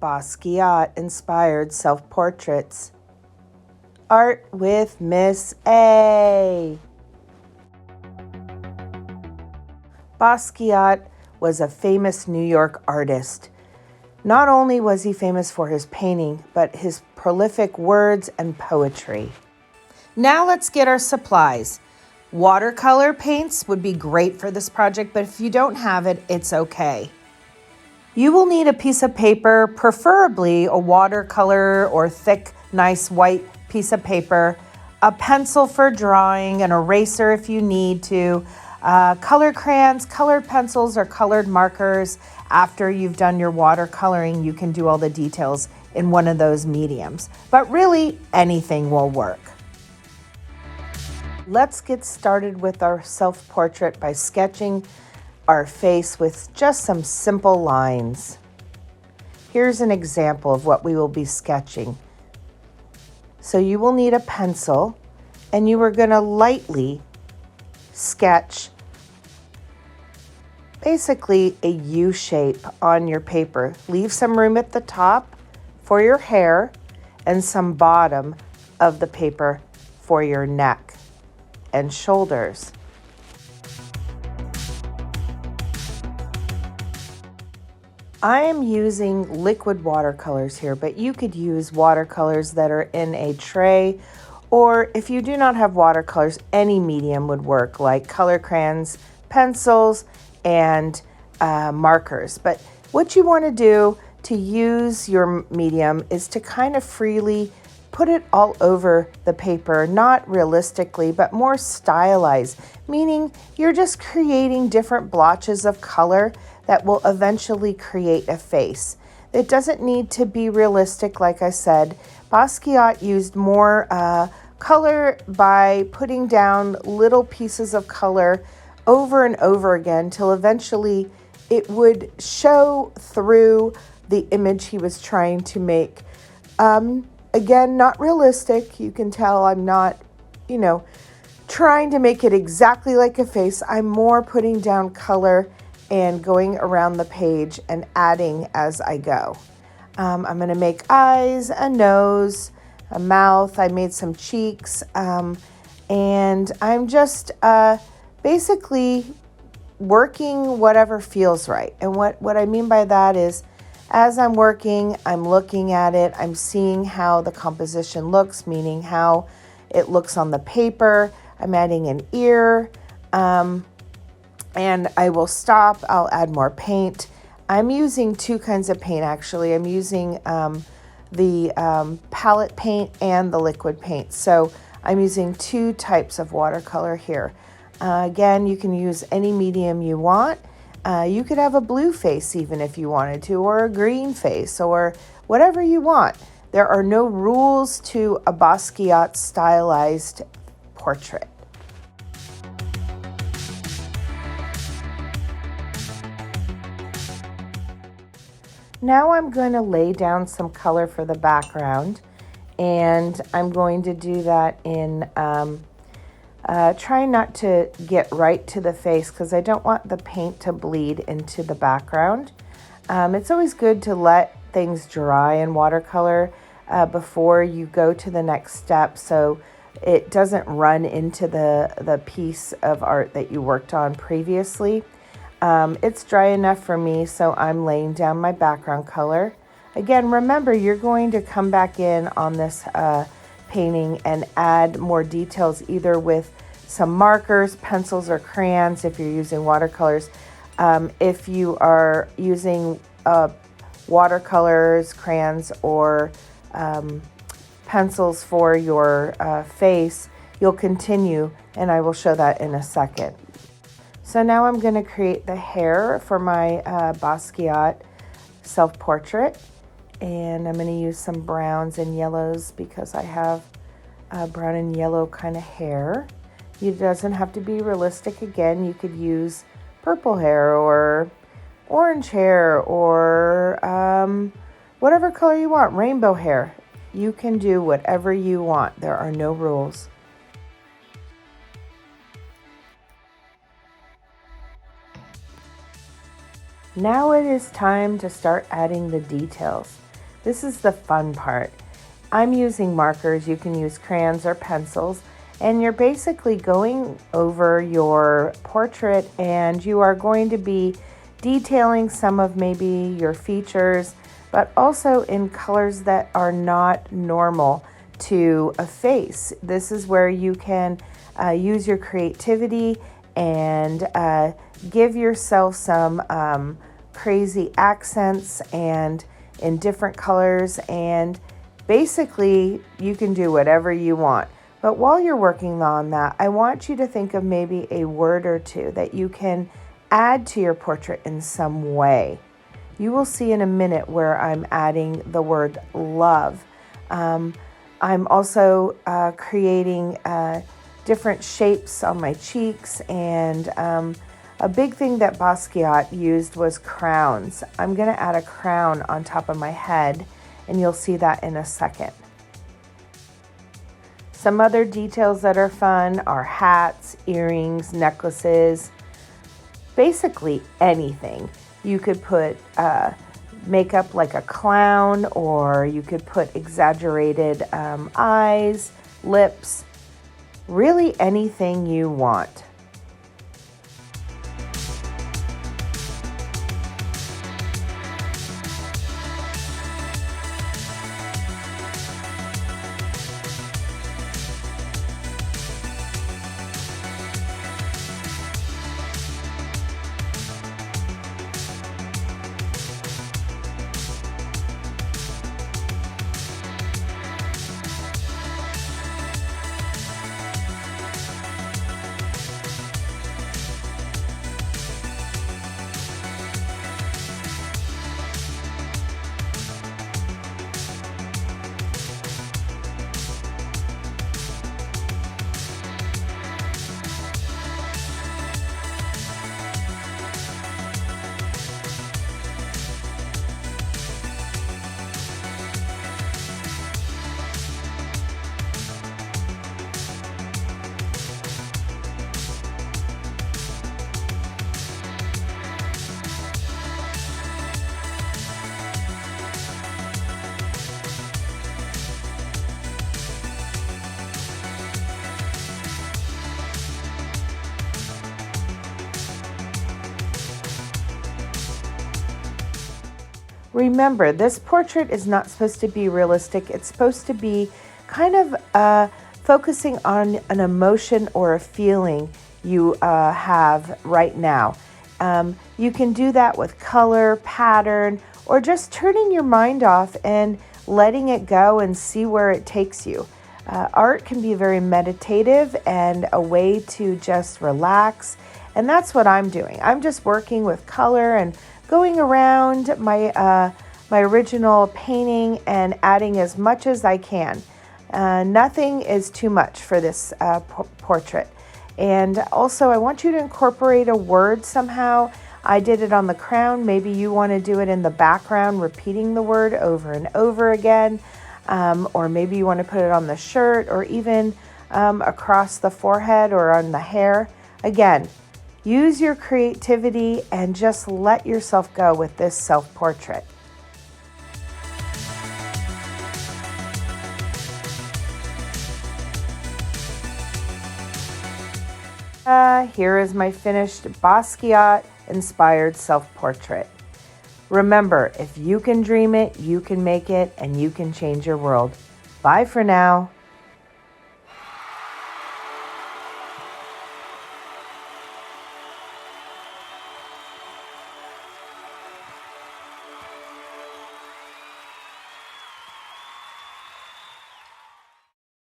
Basquiat-inspired self-portraits. Art with Miss A. Basquiat was a famous New York artist. Not only was he famous for his painting, but his prolific words and poetry. Now let's get our supplies. Watercolor paints would be great for this project, but if you don't have it, it's okay. You will need a piece of paper, preferably a watercolor or thick, nice white piece of paper, a pencil for drawing, an eraser if you need to, color crayons, colored pencils, or colored markers. After you've done your watercoloring, you can do all the details in one of those mediums. But really, anything will work. Let's get started with our self-portrait by sketching our face with just some simple lines. Here's an example of what we will be sketching. So you will need a pencil, and you are going to lightly sketch basically a U shape on your paper. Leave some room at the top for your hair and some bottom of the paper for your neck and shoulders. I am using liquid watercolors here, but you could use watercolors that are in a tray, or if you do not have watercolors, any medium would work, like color crayons, pencils, and markers. But what you want to do to use your medium is to kind of freely put it all over the paper, not realistically, but more stylized, meaning you're just creating different blotches of color that will eventually create a face. It doesn't need to be realistic, like I said. Basquiat used more color by putting down little pieces of color over and over again till eventually it would show through the image he was trying to make. Again, not realistic. You can tell I'm not, trying to make it exactly like a face. I'm more putting down color and going around the page and adding as I go. I'm going to make eyes, a nose, a mouth. I made some cheeks, and I'm just basically working whatever feels right. And what I mean by that is, as I'm working, I'm looking at it, I'm seeing how the composition looks, meaning how it looks on the paper. I'm adding an ear, and I will stop. I'll add more paint. I'm using two kinds of paint, actually. I'm using the palette paint and the liquid paint. So I'm using two types of watercolor here. Again, you can use any medium you want. You could have a blue face even if you wanted to, or a green face, or whatever you want. There are no rules to a Basquiat stylized portrait. Now I'm going to lay down some color for the background, and I'm going to do that in try not to get right to the face because I don't want the paint to bleed into the background. It's always good to let things dry in watercolor before you go to the next step so it doesn't run into the piece of art that you worked on previously. It's dry enough for me, so I'm laying down my background color. Again, remember, you're going to come back in on this painting and add more details either with some markers, pencils, or crayons if you're using watercolors. If you are using watercolors, crayons, or pencils for your face, you'll continue, and I will show that in a second. So now I'm going to create the hair for my Basquiat self-portrait, and I'm going to use some browns and yellows because I have brown and yellow kind of hair. It doesn't have to be realistic. Again, you could use purple hair or orange hair or whatever color you want, rainbow hair. You can do whatever you want. There are no rules. Now it is time to start adding the details. This is the fun part. I'm using markers. You can use crayons or pencils. And you're basically going over your portrait and you are going to be detailing some of maybe your features, but also in colors that are not normal to a face. This is where you can use your creativity and give yourself some crazy accents and in different colors, and basically you can do whatever you want. But while you're working on that, I want you to think of maybe a word or two that you can add to your portrait in some way. You will see in a minute where I'm adding the word love. I'm also creating different shapes on my cheeks, and a big thing that Basquiat used was crowns. I'm going to add a crown on top of my head, and you'll see that in a second. Some other details that are fun are hats, earrings, necklaces, basically anything. You could put makeup like a clown, or you could put exaggerated eyes, lips, really anything you want. Remember, this portrait is not supposed to be realistic. It's supposed to be kind of focusing on an emotion or a feeling you have right now. You can do that with color, pattern, or just turning your mind off and letting it go and see where it takes you. Art can be very meditative and a way to just relax, and that's what I'm doing. I'm just working with color and going around my original painting and adding as much as I can. Nothing is too much for this portrait. And also I want you to incorporate a word somehow. I did it on the crown. Maybe you want to do it in the background, repeating the word over and over again. Or maybe you want to put it on the shirt, or even across the forehead or on the hair. Again, use your creativity and just let yourself go with this self-portrait. Here is my finished Basquiat-inspired self-portrait. Remember, if you can dream it, you can make it, and you can change your world. Bye for now.